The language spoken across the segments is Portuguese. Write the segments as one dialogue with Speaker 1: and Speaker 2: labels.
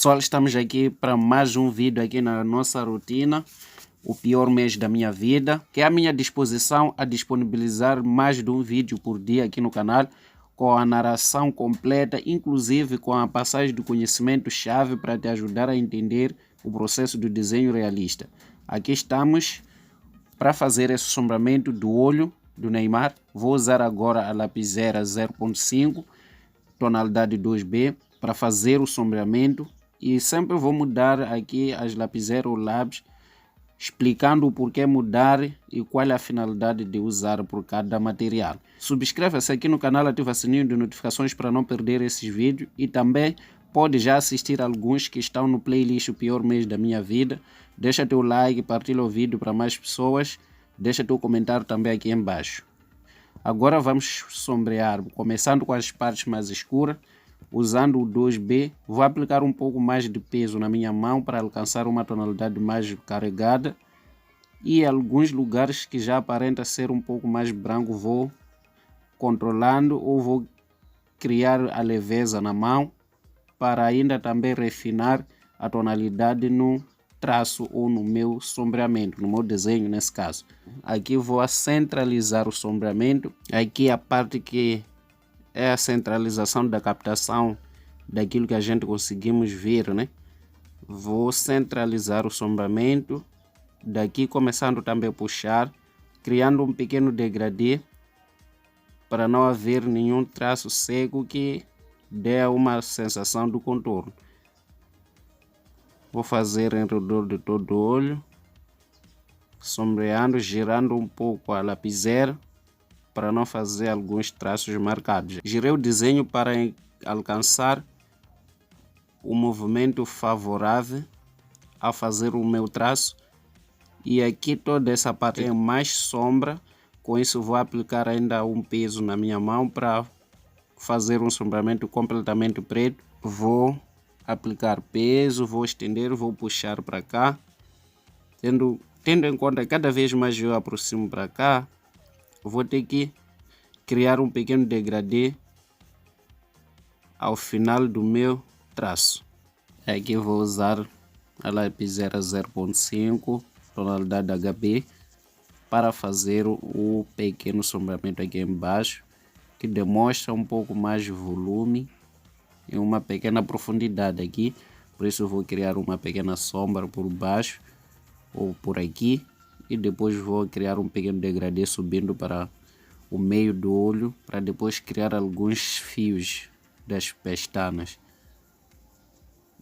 Speaker 1: Pessoal, estamos aqui para mais um vídeo aqui na nossa rotina, o pior mês da minha vida, que é à minha disposição a disponibilizar mais de um vídeo por dia aqui no canal, com a narração completa, inclusive com a passagem do conhecimento-chave para te ajudar a entender o processo do desenho realista. Aqui estamos para fazer esse sombreamento do olho do Neymar. Vou usar agora a lapiseira 0.5, tonalidade 2B, para fazer o sombreamento. E sempre vou mudar aqui as lapiseiras ou lápis, explicando o porquê mudar e qual é a finalidade de usar por cada material. Subscreva-se aqui no canal, ativa o sininho de notificações para não perder esses vídeos e também pode já assistir alguns que estão no playlist O Pior Mês da Minha Vida. Deixa teu like, partilha o vídeo para mais pessoas, deixa teu comentário também aqui embaixo. Agora vamos sombrear, começando com as partes mais escuras. Usando o 2B, vou aplicar um pouco mais de peso na minha mão para alcançar uma tonalidade mais carregada. E alguns lugares que já aparenta ser um pouco mais branco, vou controlando ou vou criar a leveza na mão para ainda também refinar a tonalidade no traço ou no meu sombreamento, no meu desenho nesse caso. Aqui vou centralizar o sombreamento, aqui a parte que é a centralização da captação daquilo que a gente conseguimos ver, né? Vou centralizar o sombreamento, daqui começando também a puxar, criando um pequeno degradê para não haver nenhum traço seco que dê uma sensação do contorno. Vou fazer em redor de todo o olho, sombreando, girando um pouco a lapiseira para não fazer alguns traços marcados. Girei o desenho para alcançar o movimento favorável a fazer o meu traço. E aqui toda essa parte é mais sombra, com isso vou aplicar ainda um peso na minha mão para fazer um sombreamento completamente preto. Vou aplicar peso, vou estender, vou puxar para cá, tendo em conta que cada vez mais eu aproximo para cá, vou ter que criar um pequeno degradê ao final do meu traço. Aqui vou usar a lapiseira 0.5, tonalidade HB, para fazer o pequeno sombreamento aqui embaixo, que demonstra um pouco mais de volume e uma pequena profundidade aqui. Por isso eu vou criar uma pequena sombra por baixo ou por aqui, e depois vou criar um pequeno degradê subindo para o meio do olho, para depois criar alguns fios das pestanas.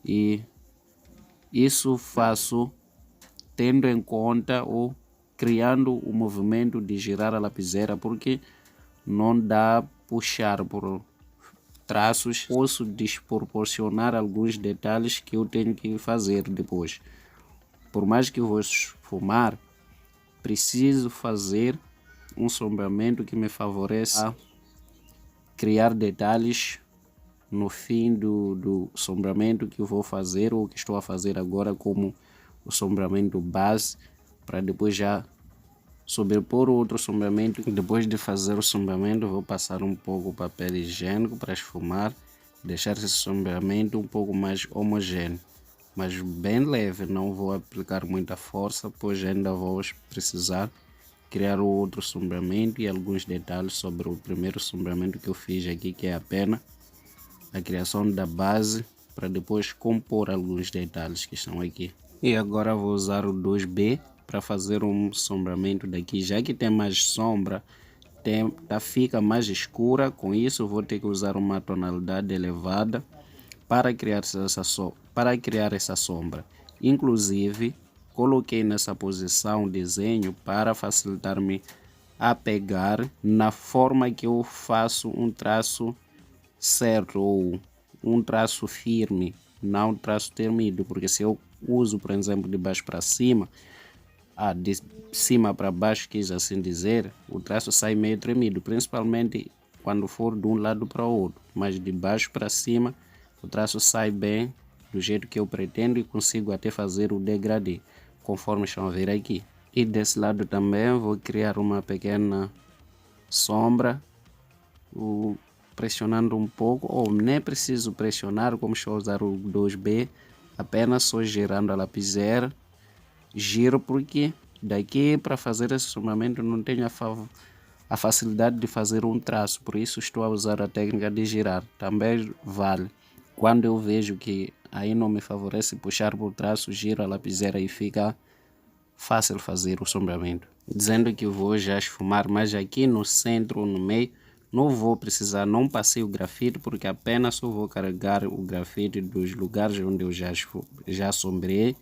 Speaker 1: E isso faço tendo em conta ou criando o movimento de girar a lapiseira, porque não dá puxar por traços, posso desproporcionar alguns detalhes que eu tenho que fazer depois. Por mais que eu vou esfumar, preciso fazer um sombreamento que me favoreça a criar detalhes no fim do sombreamento que eu vou fazer ou que estou a fazer agora, como o sombreamento base, para depois já sobrepor outro sombreamento. E depois de fazer o sombreamento, vou passar um pouco de papel higiênico para esfumar, deixar esse sombreamento um pouco mais homogêneo, mas bem leve. Não vou aplicar muita força, pois ainda vou precisar criar o outro sombreamento e alguns detalhes sobre o primeiro sombreamento que eu fiz aqui, que é apenas a criação da base, para depois compor alguns detalhes que estão aqui. E agora vou usar o 2B para fazer um sombreamento daqui, já que tem mais sombra, fica mais escura. Com isso vou ter que usar uma tonalidade elevada para criar essa sombra. Inclusive coloquei nessa posição o desenho para facilitar-me a pegar na forma que eu faço um traço certo ou um traço firme, não um traço tremido, porque se eu uso, por exemplo, de baixo para cima, de cima para baixo, quis assim dizer, o traço sai meio tremido, principalmente quando for de um lado para o outro, mas de baixo para cima o traço sai bem do jeito que eu pretendo e consigo até fazer o degradê, conforme estão a ver aqui. E desse lado também vou criar uma pequena sombra, pressionando um pouco, ou nem preciso pressionar, como estou a usar o 2B, apenas só girando a lapiseira. Giro porque daqui para fazer esse sombreamento não tenho a facilidade de fazer um traço, por isso estou a usar a técnica de girar. Também vale quando eu vejo que aí não me favorece puxar por traço, giro a lapiseira e fica fácil fazer o sombreamento. Dizendo que vou já esfumar, mas aqui no centro ou no meio não vou precisar, não passei o grafite, porque apenas só vou carregar o grafite dos lugares onde eu já sombreei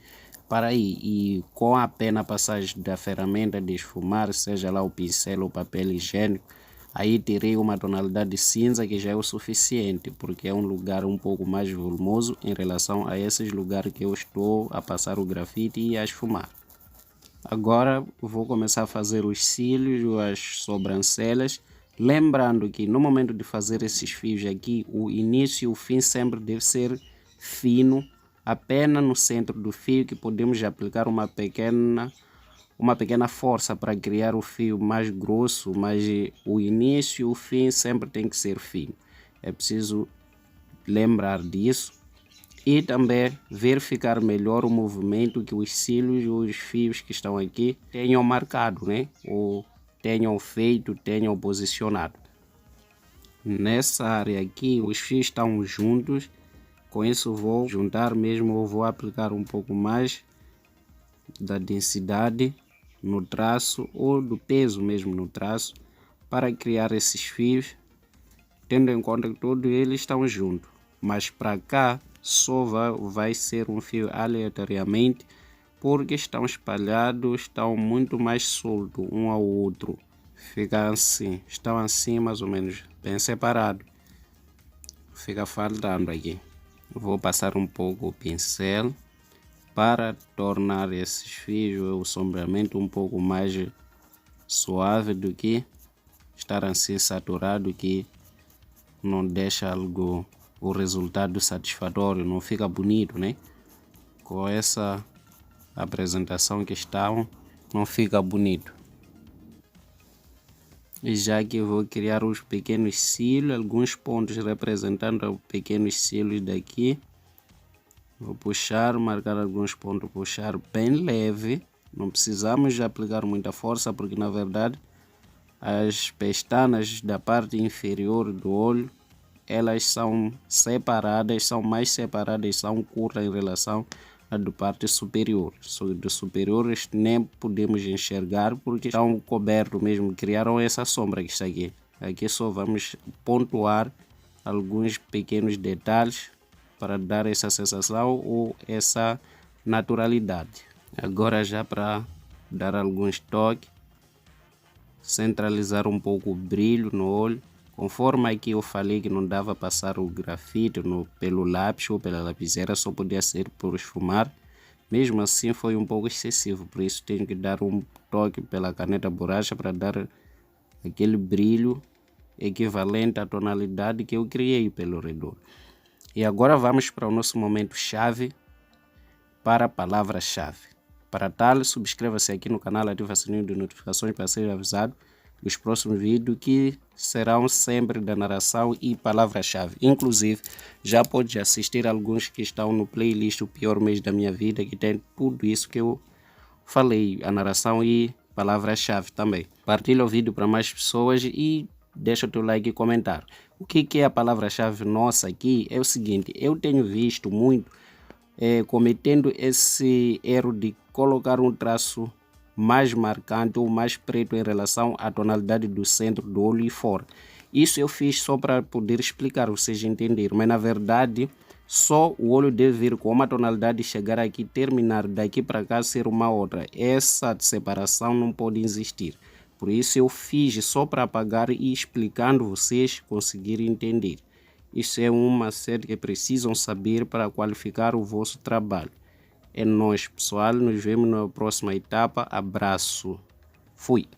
Speaker 1: para aí, e com apenas a passagem da ferramenta de esfumar, seja lá o pincel ou papel higiênico, aí terei uma tonalidade cinza que já é o suficiente, porque é um lugar um pouco mais volumoso em relação a esses lugares que eu estou a passar o grafite e a esfumar. Agora vou começar a fazer os cílios, as sobrancelhas, lembrando que no momento de fazer esses fios aqui, o início e o fim sempre deve ser fino, apenas no centro do fio que podemos aplicar uma pequena força para criar o fio mais grosso, mas o início e o fim sempre tem que ser fino. É preciso lembrar disso e também verificar melhor o movimento que os cílios e os fios que estão aqui tenham marcado, né? Ou tenham feito, tenham posicionado. Nessa área aqui os fios estão juntos. Com isso vou juntar mesmo, ou vou aplicar um pouco mais da densidade no traço ou do peso mesmo no traço para criar esses fios, tendo em conta que todos eles estão juntos, mas para cá só vai ser um fio aleatoriamente porque estão espalhados, estão muito mais soltos um ao outro, fica assim, estão assim mais ou menos bem separados, fica faltando aqui. Vou passar um pouco o pincel para tornar esses fios, o sombreamento um pouco mais suave do que estar assim saturado, que não deixa o resultado satisfatório, não fica bonito, né? Com essa apresentação que estão, não fica bonito. E já que eu vou criar os pequenos cílios, alguns pontos representando os pequenos cílios daqui, vou puxar, marcar alguns pontos, puxar bem leve, não precisamos de aplicar muita força, porque na verdade as pestanas da parte inferior do olho, elas são separadas, são mais separadas, são curtas em relação da parte superior. Do superior nem podemos enxergar porque estão cobertos mesmo, criaram essa sombra que está aqui. Aqui só vamos pontuar alguns pequenos detalhes para dar essa sensação ou essa naturalidade. Agora já para dar alguns toques, centralizar um pouco o brilho no olho. Conforme aqui eu falei que não dava passar o grafite pelo lápis ou pela lapiseira, só podia ser por esfumar. Mesmo assim foi um pouco excessivo, por isso tenho que dar um toque pela caneta borracha para dar aquele brilho equivalente à tonalidade que eu criei pelo redor. E agora vamos para o nosso momento chave, para a palavra-chave. Para tal, subscreva-se aqui no canal, ative o sininho de notificações para ser avisado dos próximos vídeos, que serão sempre da narração e palavra-chave. Inclusive, já pode assistir alguns que estão no playlist O Pior Mês da Minha Vida, que tem tudo isso que eu falei, a narração e palavra-chave também. Partilha o vídeo para mais pessoas e deixa o teu like e comentar. O que é a palavra-chave nossa aqui é o seguinte: eu tenho visto muito cometendo esse erro de colocar um traço mais marcante ou mais preto em relação à tonalidade do centro do olho e fora. Isso eu fiz só para poder explicar, vocês entenderem, mas na verdade só o olho deve vir com uma tonalidade e chegar aqui, terminar daqui para cá ser uma outra. Essa separação não pode existir. Por isso eu fiz só para apagar e explicando vocês conseguirem entender. Isso é uma série que precisam saber para qualificar o vosso trabalho. É nóis, pessoal. Nos vemos na próxima etapa. Abraço. Fui.